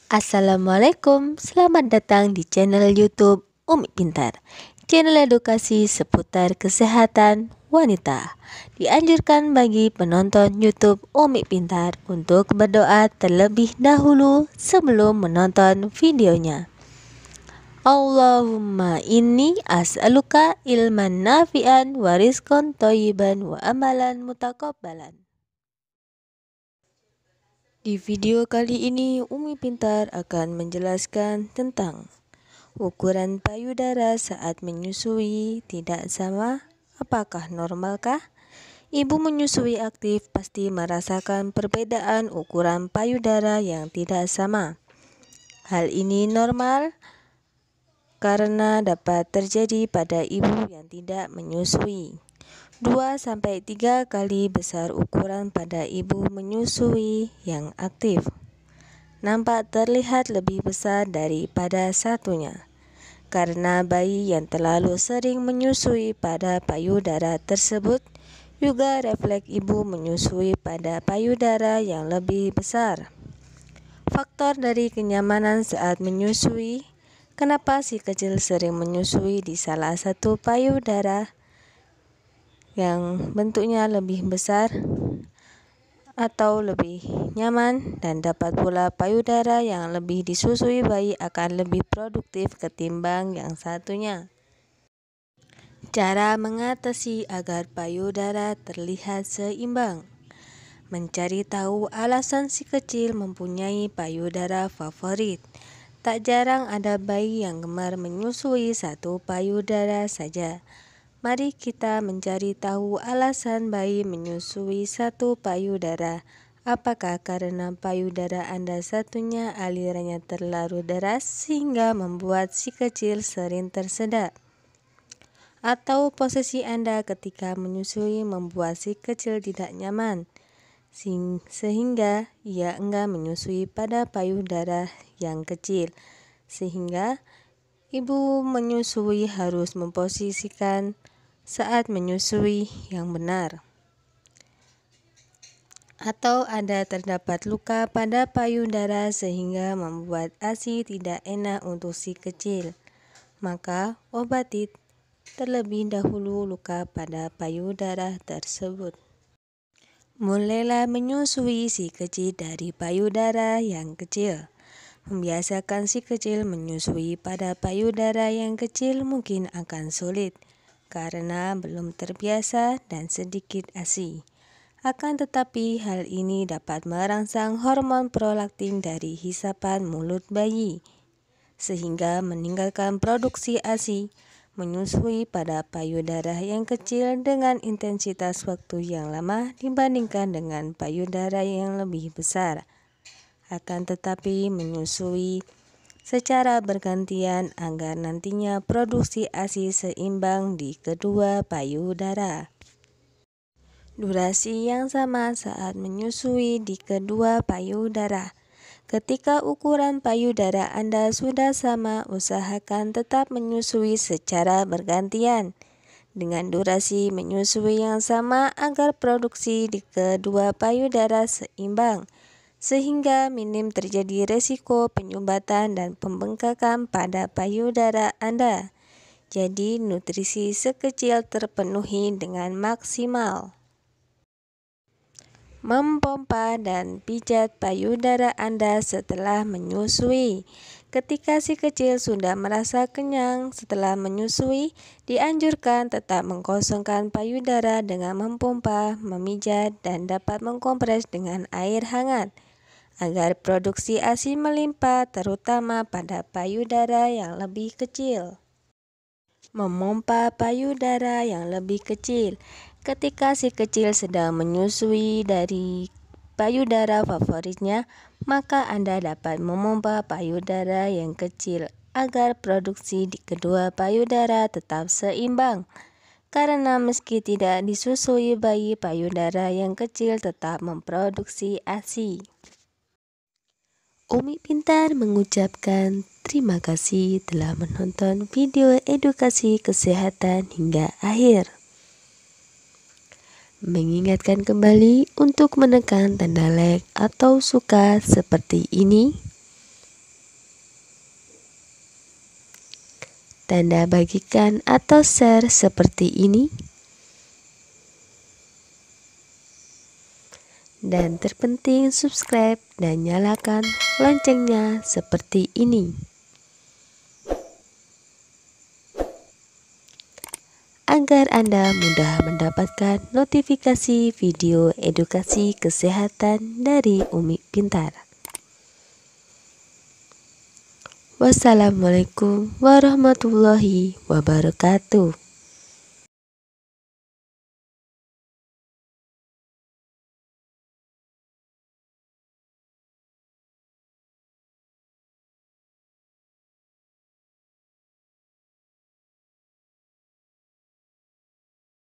Assalamualaikum, selamat datang di channel YouTube Umi Pintar. Channel edukasi seputar kesehatan wanita. Dianjurkan bagi penonton YouTube Umi Pintar untuk berdoa terlebih dahulu sebelum menonton videonya. Allahumma inni as'aluka ilman nafi'an wa rizqan thayyiban wa amalan mutakabbalan. Di video kali ini, Umi Pintar akan menjelaskan tentang ukuran payudara saat menyusui tidak sama. Apakah normalkah? Ibu menyusui aktif pasti merasakan perbedaan ukuran payudara yang tidak sama. Hal ini normal karena dapat terjadi pada ibu yang tidak menyusui. 2-3 kali besar ukuran pada ibu menyusui yang aktif. Nampak terlihat lebih besar daripada satunya. Karena bayi yang terlalu sering menyusui pada payudara tersebut, juga refleks ibu menyusui pada payudara yang lebih besar. Faktor dari kenyamanan saat menyusui. Kenapa si kecil sering menyusui di salah satu payudara yang bentuknya lebih besar atau lebih nyaman, dan dapat pula payudara yang lebih disusui bayi akan lebih produktif ketimbang yang satunya. Cara mengatasi agar payudara terlihat seimbang. Mencari tahu alasan si kecil mempunyai payudara favorit. Tak jarang ada bayi yang gemar menyusui satu payudara saja. Mari kita mencari tahu alasan bayi menyusui satu payudara. Apakah karena payudara Anda satunya alirannya terlalu deras sehingga membuat si kecil sering tersedak? Atau posisi Anda ketika menyusui membuat si kecil tidak nyaman, sehingga ia enggan menyusui pada payudara yang kecil, sehingga ibu menyusui harus memposisikan saat menyusui yang benar. Atau ada terdapat luka pada payudara sehingga membuat ASI tidak enak untuk si kecil, maka obati terlebih dahulu luka pada payudara tersebut. Mulailah menyusui si kecil dari payudara yang kecil. Membiasakan si kecil menyusui pada payudara yang kecil mungkin akan sulit karena belum terbiasa dan sedikit ASI. Akan tetapi hal ini dapat merangsang hormon prolaktin dari hisapan mulut bayi, sehingga meninggalkan produksi ASI. Menyusui pada payudara yang kecil dengan intensitas waktu yang lama dibandingkan dengan payudara yang lebih besar. Akan tetapi menyusui secara bergantian agar nantinya produksi ASI seimbang di kedua payudara. Durasi yang sama saat menyusui di kedua payudara. Ketika ukuran payudara Anda sudah sama, usahakan tetap menyusui secara bergantian dengan durasi menyusui yang sama agar produksi di kedua payudara seimbang, sehingga minim terjadi resiko penyumbatan dan pembengkakan pada payudara Anda. Jadi nutrisi sekecil terpenuhi dengan maksimal. Mempompa dan pijat payudara Anda setelah menyusui. Ketika si kecil sudah merasa kenyang setelah menyusui, dianjurkan tetap mengkosongkan payudara dengan mempompa, memijat, dan dapat mengkompres dengan air hangat agar produksi ASI melimpah, terutama pada payudara yang lebih kecil. Memompa payudara yang lebih kecil. Ketika si kecil sedang menyusui dari payudara favoritnya, maka Anda dapat memompa payudara yang kecil agar produksi di kedua payudara tetap seimbang. Karena meski tidak disusui bayi, payudara yang kecil tetap memproduksi ASI. Umi Pintar mengucapkan terima kasih telah menonton video edukasi kesehatan hingga akhir. Mengingatkan kembali untuk menekan tanda like atau suka seperti ini. tanda bagikan atau share seperti ini. Dan terpenting subscribe dan nyalakan loncengnya seperti ini. Agar Anda mudah mendapatkan notifikasi video edukasi kesehatan dari Umi Pintar. Wassalamualaikum warahmatullahi wabarakatuh.